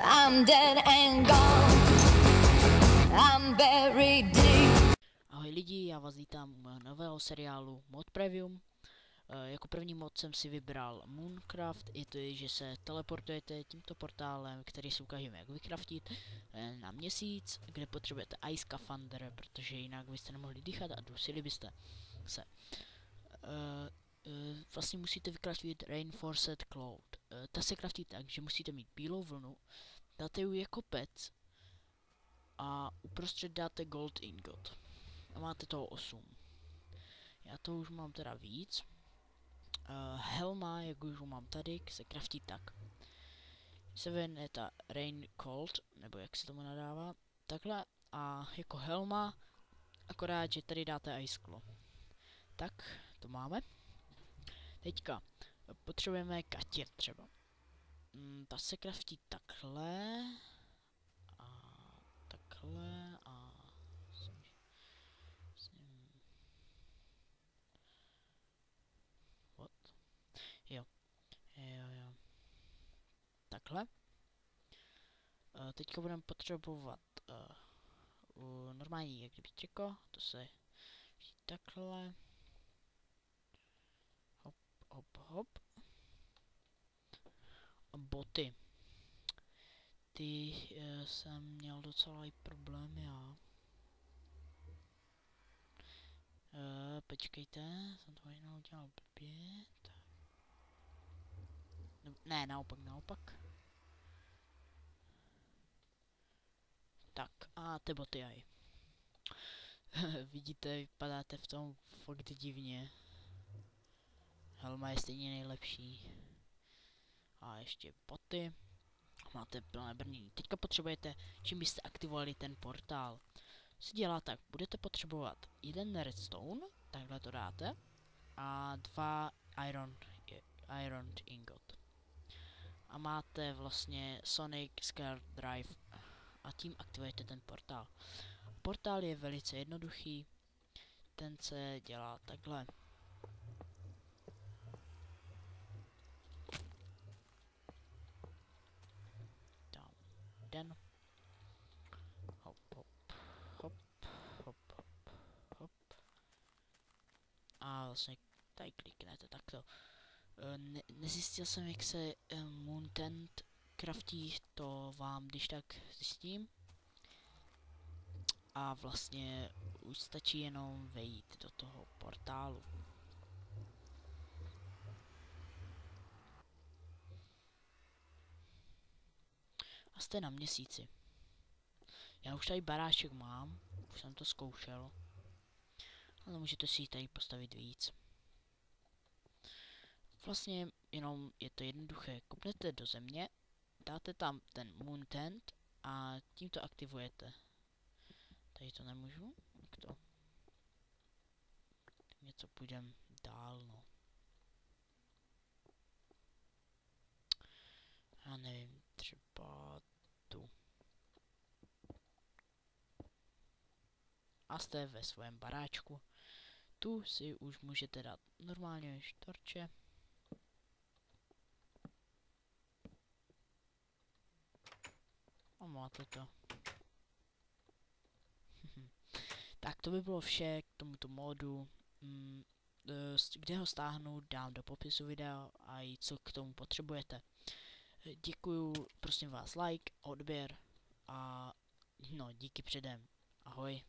I'm dead and gone. I'm buried deep. Ahoj lidi, já vás vítám u mého nového seriálu Mod Preview. Jako první mod jsem si vybral Mooncraft. Je to, že se teleportujete tímto portálem, který si ukážeme jak vykraftit, na měsíc, kde potřebujete ice scaphandr, protože jinak byste nemohli dýchat a dusili byste se. Vlastně musíte vykraftit Reinforced Cloud. Ta se kraftí tak, že musíte mít bílou vlnu, dáte ji jako pec a uprostřed dáte gold ingot. A máte toho 8. Já to už mám teda víc. Helma, jak už mám tady, se kraftí tak. Se ven je ta Rain Cold, nebo jak se tomu nadává, takhle. A jako helma, akorát, že tady dáte ice claw. Tak, to máme. Teďka potřebujeme Katě třeba. Ta se kraftí takhle. A takhle a Jo. Takhle. Teďka budeme potřebovat normální jak kdyby triko, to se takhle. Hop, hop, hop. A boty. Ty jsem měl docela i problém já. Počkejte, jsem to možná udělal blbě. Ne, naopak. Tak, a ty boty aj. Vidíte, vypadáte v tom fakt divně. Helma je stejně nejlepší. A ještě boty. Máte plné brnění. Teďka potřebujete, čím byste aktivovali ten portál. Se dělá tak, budete potřebovat jeden redstone, takhle to dáte, a 2 iron ingot. A máte vlastně Sonic Scare Drive a tím aktivujete ten portál. Portál je velice jednoduchý, ten se dělá takhle. Tam jeden. Hop, hop, hop, hop, hop, hop. A vlastně tady kliknete takto. Nezjistil jsem, jak se Moontent craftí, to vám když tak zjistím. A vlastně už stačí jenom vejít do toho portálu. A jste na měsíci. Já už tady baráček mám, už jsem to zkoušel. Ale můžete si ji tady postavit víc. Vlastně jenom je to jednoduché. Kopnete do země, dáte tam ten Moontent a tím to aktivujete. Tady to nemůžu? Jak to? Něco půjdem dál, no. Já nevím, třeba tu. A jste ve svém baráčku. Tu si už můžete dát normálně štorče. A máte to. Tak to by bylo vše k tomuto modu. Kde ho stáhnu, dám do popisu videa a i co k tomu potřebujete. Děkuju, prosím vás like, odběr a no díky předem. Ahoj.